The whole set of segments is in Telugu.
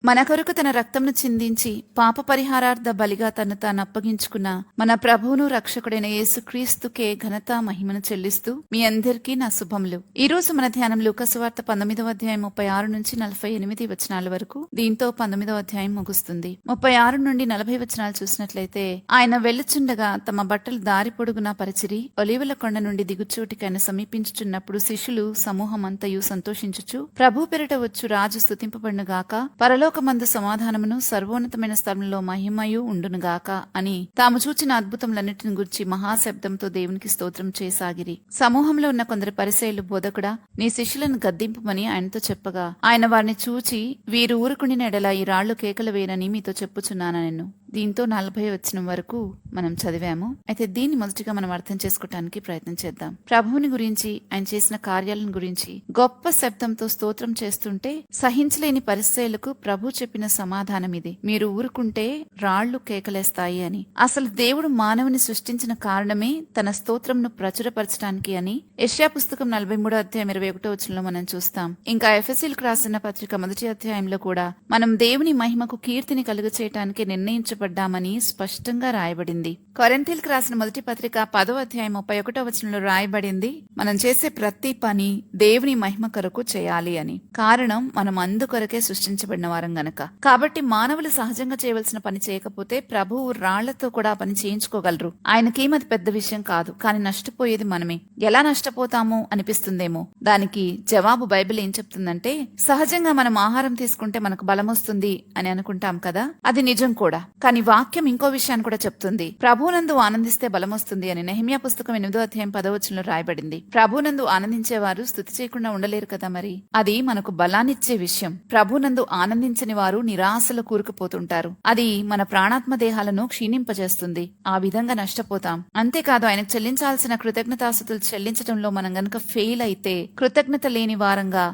మన కొరకు తన రక్తంను చిందించి పాప పరిహారార్థ బలిగా తను తాను అప్పగించుకున్న మన ప్రభువును రక్షకుడైన యేసుక్రీస్తుకే ఘనత మహిమను చెల్లిస్తూ మీ అందరికీ నా శుభములు. ఈ రోజు మన ధ్యానం లూకాసు వార్త 19వ అధ్యాయం 36 నుంచి 48 వచనాల వరకు. దీంతో 19వ అధ్యాయం ముగుస్తుంది. 36 నుండి 40 వచనాలు చూసినట్లయితే, ఆయన వెళ్ళుచుండగా తమ బట్టలు దారి పొడుగునా పరిచిరి. ఒలీవల కొండ నుండి దిగుచోటికి ఆయన సమీపించుచున్నప్పుడు శిష్యులు సమూహమంతయు సంతోషించుచు, ప్రభు పెరట వచ్చు రాజు స్తుతింపబడునుగాక, పరలోకమందు సమాధానమును, సర్వోన్నతమైన స్థలంలో మహిమయు ఉండునుగాక అని తాము చూచిన అద్భుతములన్నిటిని గురించి మహాశబ్దంతో దేవునికి స్తోత్రం చేయసాగిరి. సమూహంలో ఉన్న కొందరు పరిసయ్యులు, బోధకుడా, నీ శిష్యులను గద్దింపుమని ఆయనతో చెప్పగా, ఆయన వారిని చూచి, వీరు ఊరుకుండిన ఎడల ఈ రాళ్లు కేకలు వేయనని మీతో చెప్పుచున్నానెను. దీంతో 40వ వచనం వరకు మనం చదివాము. అయితే దీన్ని మొదటిగా మనం అర్థం చేసుకోవటానికి ప్రయత్నం చేద్దాం. ప్రభువుని గురించి, ఆయన చేసిన కార్యాలను గురించి గొప్ప శబ్దంతో స్తోత్రం చేస్తుంటే సహించలేని పరిస్థితులకు ప్రభు చెప్పిన సమాధానం ఇది. మీరు ఊరుకుంటే రాళ్లు కేకలేస్తాయి అని. అసలు దేవుడు మానవుని సృష్టించిన కారణమే తన స్తోత్రంను ప్రచురపరచడానికి అని యెషయా పుస్తకం 43వ అధ్యాయం 21వ వచనంలో మనం చూస్తాం. ఇంకా ఎఫెసీయులకు రాసిన పత్రిక 1వ అధ్యాయంలో కూడా మనం దేవుని మహిమకు కీర్తిని కలుగచేయటానికి నిర్ణయించబడ్డామని స్పష్టంగా రాయబడింది. కొరింథీయులకు రాసిన మొదటి పత్రిక 10వ అధ్యాయం 31వ వచనంలో రాయబడింది, మనం చేసే ప్రతి పని దేవుని మహిమ కొరకు చేయాలి అని. కారణం, మనం అందుకొరకే సృష్టించబడిన వారం గనక. కాబట్టి మానవులు సహజంగా చేయవలసిన పని చేయకపోతే ప్రభువు రాళ్లతో కూడా పని చేయించుకోగలరు. ఆయనకేమది పెద్ద విషయం కాదు. కానీ నష్టపోయేది మనమే. ఎలా నష్టపోతామో అనిపిస్తుందేమో. దానికి జవాబు బైబిల్ ఏం చెప్తుందంటే, సహజంగా మనం ఆహారం తీసుకుంటే మనకు బలం వస్తుంది అని అనుకుంటాం కదా, అది నిజం కూడా. కానీ వాక్యం ఇంకో విషయాన్ని కూడా చెప్తుంది. ప్రభువునందు ఆనందిస్తే బలం వస్తుంది అని నెహెమ్యా పుస్తకం 8వ అధ్యాయం 10వ వచనంలో రాయబడింది. ప్రభువునందు ఆనందించేవారు స్తుతి చేయకుండా ఉండలేరు కదా. మరి అది మనకు బలాన్నిచ్చే విషయం. ప్రభువునందు ఆనందించని వారు నిరాశలో కూరుకుపోతుంటారు. అది మన ప్రాణాత్మ దేహాలను క్షీణింపజేస్తుంది. ఆ విధంగా నష్టపోతాం. అంతేకాదు, ఆయనకు చెల్లించాల్సిన కృతజ్ఞతాస్తుతులు చెల్లించడంలో మనం గనక ఫెయిల్ అయితే, కృతజ్ఞత లేని వారంగా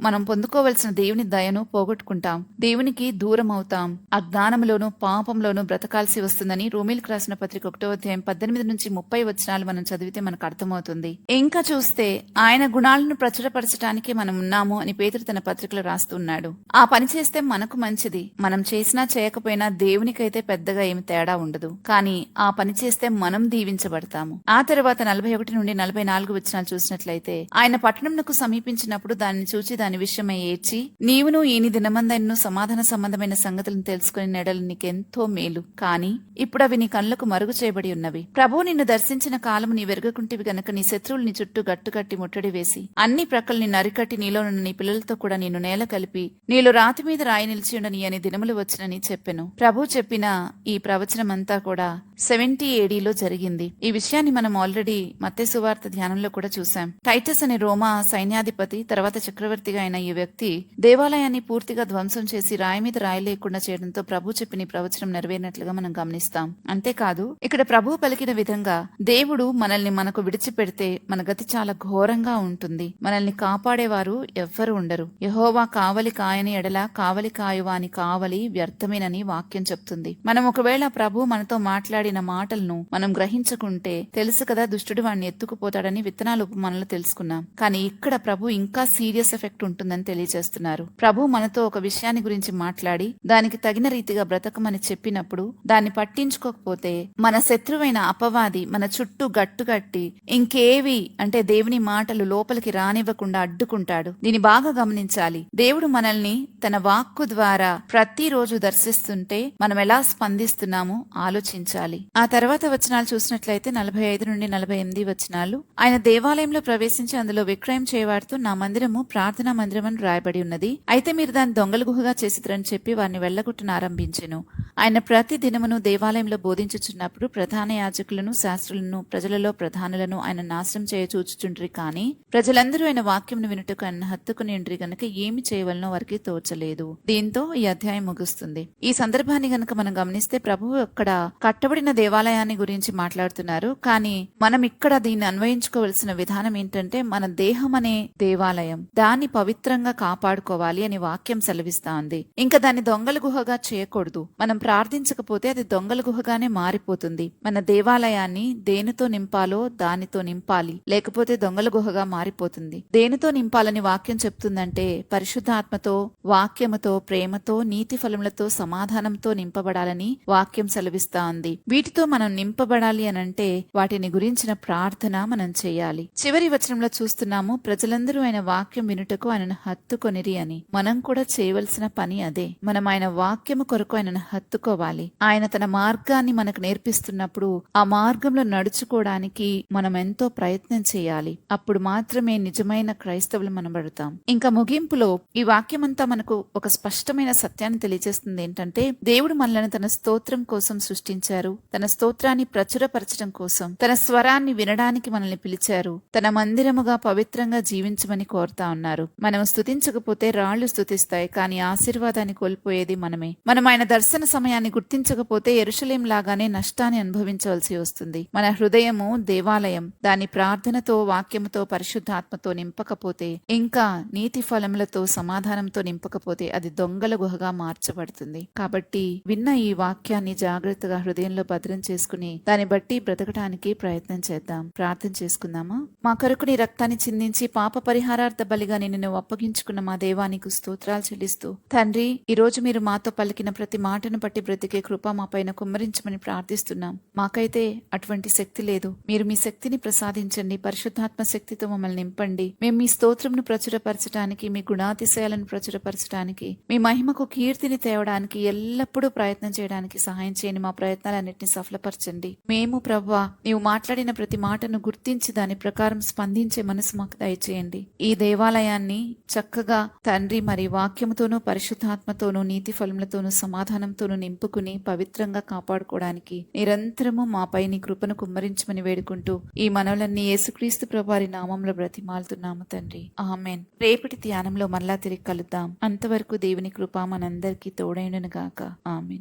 మనం పొందుకోవలసిన దేవుని దయను పోగొట్టుకుంటాం. దేవునికి దూరం అవుతాం. అజ్ఞానంలోనూ పాపంలోనూ బ్రతకాల్సి వస్తుందని రోమీయులకు రాసిన పత్రిక 1వ అధ్యాయం 18 నుంచి 30 వచనాలు మనం చదివితే మనకు అర్థమవుతుంది. ఇంకా చూస్తే, ఆయన గుణాలను ప్రచురపరచడానికి మనం ఉన్నాము అని పేతురు తన పత్రికలో రాస్తున్నాడు. ఆ పని చేస్తే మనకు మంచిది. మనం చేసినా చేయకపోయినా దేవునికైతే పెద్దగా ఏమి తేడా ఉండదు. కానీ ఆ పని చేస్తే మనం దీవించబడతాము. ఆ తర్వాత 41 నుండి 44 వచనాలు చూసినట్లయితే, ఆయన పట్టణంకు సమీపించినప్పుడు దానిని చూచి దాని విషయమై ఏడ్చి, నీవును ఈని దినమందైనను సమాధాన సంబంధమైన సంగతులను తెలుసుకుని నెడలు నీకెంతో మేలు. కానీ ఇప్పుడు అవి నీ కళ్ళకు మరుగు చేయబడి ఉన్నవి. ప్రభువు నిన్ను దర్శించిన కాలము నీ వెరగకుంటివి గనక నీ శత్రువులు నీ చుట్టూ గట్టుకట్టి ముట్టడి వేసి అన్ని ప్రక్కలు నిన్ను అరికట్టి నీలోనున్న నీ పిల్లలతో కూడా నిన్ను నేల కలిపి నీలో రాతి మీద రాయి నిలిచి ఉండని అని దినములు వచ్చినని చెప్పెను. ప్రభు చెప్పిన ఈ ప్రవచనమంతా కూడా 70 AD జరిగింది. ఈ విషయాన్ని మనం ఆల్రెడీ మత్తయి సువార్త ధ్యానంలో కూడా చూసాం. టైటస్ అనే రోమా సైన్యాధిపతి, తర్వాత చక్రవర్తిగా అయిన ఈ వ్యక్తి దేవాలయాన్ని పూర్తిగా ధ్వంసం చేసి రాయి మీద రాయి లేకుండా చేయడంతో ప్రభు చెప్పిన ఈ ప్రవచనం నెరవేరినట్లుగా మనం గమనిస్తాం. అంతేకాదు, ఇక్కడ ప్రభు పలికిన విధంగా దేవుడు మనల్ని మనకు విడిచిపెడితే మన గతి చాలా ఘోరంగా ఉంటుంది. మనల్ని కాపాడేవారు ఎవ్వరు ఉండరు. యెహోవా కావలి కాయని ఎడల కావలి కాయువాని కావలి వ్యర్థమేనని వాక్యం చెప్తుంది. మనం ఒకవేళ ప్రభు మనతో మాట్లాడిన మాటలను మనం గ్రహించకుంటే, తెలుసు కదా, దుష్టుడు వాడిని ఎత్తుకుపోతాడని విత్తనాలు ఉపమానంలో తెలుసుకున్నాం. కానీ ఇక్కడ ప్రభు ఇంకా సీరియస్ ఎఫెక్ట్ ఉంటుందని తెలియజేస్తున్నారు. ప్రభు మనతో ఒక విషయాన్ని గురించి మాట్లాడి దానికి తగిన రీతిగా బ్రతకమని చెప్పినప్పుడు దాన్ని పట్టించుకోకపోతే మన శత్రువైన అపవాది మన చుట్టూ గట్టుగట్టి ఇంకేవి అంటే దేవుని మాటలు లోపలికి రానివ్వకుండా అడ్డుకుంటాడు. దీన్ని బాగా గమనించాలి. దేవుడు మనల్ని తన వాక్కు ద్వారా ప్రతిరోజు దర్శిస్తుంటే మనం ఎలా స్పందిస్తున్నామో ఆలోచించాలి. ఆ తర్వాత వచనాలు చూసినట్లయితే 45 నుండి 48 వచనాలు, ఆయన దేవాలయంలో ప్రవేశించి అందులో విక్రయం చేయవాడుతూ, నా మందిరము ప్రార్థనా మందిరం అని రాయబడి ఉన్నది. అయితే మీరు దాన్ని దొంగల గుహగా చేసిద్రని చెప్పి వారిని వెళ్లగొట్టున ఆరంభించెను. ఆయన ప్రతి దినమును దేవాలయంలో బోధించుచున్నప్పుడు ప్రధాన యాజకులను, శాస్త్రులను, ప్రజలలో ప్రధానులను ఆయన నాశనం చేయ చూచుచుండ్రి. కానీ ప్రజలందరూ ఆయన వాక్యమును వినుటకు ఆయన హత్తుకుని ఉండ్రి గనక ఏమి చేయవలనో వారికి తోచలేదు. దీంతో ఈ అధ్యాయం ముగుస్తుంది. ఈ సందర్భాన్ని గనక మనం గమనిస్తే, ప్రభువు అక్కడ కట్టబడిన దేవాలయాన్ని గురించి మాట్లాడుతున్నారు. కానీ మనం ఇక్కడ దీన్ని అన్వయించుకోవలసిన విధానం ఏంటంటే, మన దేహం అనే దేవాలయం, దాన్ని పవిత్రంగా కాపాడుకోవాలి అని వాక్యం సెలవిస్తా ఉంది. ఇంకా దాన్ని దొంగల గుహగా చేయకూడదు. మనం ప్రార్థించకపోతే అది దొంగల గుహగానే మారిపోతుంది. మన దేవాలయాన్ని దేనితో నింపాలో దానితో నింపాలి, లేకపోతే దొంగల గుహగా మారిపోతుంది. దేనితో నింపాలని వాక్యం చెప్తుందంటే పరిశుద్ధాత్మతో, వాక్యముతో, ప్రేమతో, నీతి ఫలములతో, సమాధానంతో నింపబడాలని వాక్యం సెలవిస్తా ఉంది. వీటితో మనం నింపబడాలి అనంటే వాటిని గురించిన ప్రార్థన మనం చేయాలి. చివరి వచనంలో చూస్తున్నాము, ప్రజలందరూ ఆయన వాక్యం వినుటకు ఆయనను హత్తుకొనిరి అని. మనం కూడా చేయవలసిన పని అదే. మనం ఆయన వాక్యము కొరకు ఆయనను హత్తుకోవాలి. ఆయన తన మార్గాన్ని మనకు నేర్పిస్తున్నప్పుడు ఆ మార్గంలో నడుచుకోవడానికి మనం ఎంతో ప్రయత్నం చేయాలి. అప్పుడు మాత్రమే నిజమైన క్రైస్తవులు మనబడతాం. ఇంకా ముగింపులో ఈ వాక్యమంతా మనకు ఒక స్పష్టమైన సత్యాన్ని తెలియజేస్తుంది. ఏంటంటే దేవుడు మనల్ని తన స్తోత్రం కోసం సృష్టించారు. తన స్తోత్రాన్ని ప్రచురపరచడం కోసం, తన స్వరాన్ని వినడానికి మనల్ని పిలిచారు. తన మందిరముగా పవిత్రంగా జీవించమని కోరుతా ఉన్నారు. మనం స్తుతించకపోతే రాళ్లు స్తుతిస్తాయి, కానీ ఆశీర్వాదాన్ని కోల్పోయేది మనమే. మనం ఆయన దర్శన సమయాన్ని గుర్తించకపోతే యెరూషలేం లాగానే నష్టాన్ని అనుభవించవలసి వస్తుంది. మన హృదయము దేవాలయం. దాని ప్రార్థనతో, వాక్యముతో, పరిశుద్ధాత్మతో నింపకపోతే, ఇంకా నీతి ఫలములతో, సమాధానంతో నింపకపోతే అది దొంగల గుహగా మార్చబడుతుంది. కాబట్టి విన్న ఈ వాక్యాన్ని జాగ్రత్తగా హృదయంలో భద్రం చేసుకుని దాన్ని బట్టి బ్రతకటానికి ప్రయత్నం చేద్దాం. ప్రార్థన చేసుకుందామా? మా కొరకు నీ రక్తాన్ని చిందించి పాప పరిహారార్థ బలిగా నిన్ను అప్పగించుకున్న మా దేవానికి స్తోత్రాలు చెల్లిస్తూ, తండ్రి, ఈ రోజు మీరు మాతో పలికిన ప్రతి మాటను బట్టి బ్రతికే కృప మా పైన కుమ్మరించమని ప్రార్థిస్తున్నాం. మాకైతే అటువంటి శక్తి లేదు. మీరు మీ శక్తిని ప్రసాదించండి. పరిశుద్ధాత్మ శక్తితో మమ్మల్ని నింపండి. మేము మీ స్తోత్రంను ప్రచురపరచడానికి, మీ గుణాతిశయాలను ప్రచురపరచడానికి, మీ మహిమకు కీర్తిని తేవడానికి ఎల్లప్పుడూ ప్రయత్నం చేయడానికి సహాయం చేయండి. మా ప్రయత్నాలన్నింటినీ సఫలపరచండి. మేము ప్రభువా, నీవు మాట్లాడిన ప్రతి మాటను గుర్తించి దాని ప్రకారం స్పందించే మనసు మాకు దయచేయండి. ఈ దేవాలయాన్ని చక్కగా తండ్రి మరి వాక్యముతోనూ, పరిశుద్ధాత్మతోనూ, నీతి ఫలములతోనూ, సమాధానంతోనూ నింపుకుని పవిత్రంగా కాపాడుకోవడానికి నిరంతరము మాపై నీ కృపను కుమ్మరించమని వేడుకుంటూ ఈ మనవులన్నీ యేసుక్రీస్తు ప్రభువారి నామంలో బ్రతిమాలుతున్నాము తండ్రి. ఆమేన్. రేపటి ధ్యానంలో మరలా తిరిగి కలుద్దాం. అంతవరకు దేవుని కృప మనందరికీ తోడైనను గాక. ఆమేన్.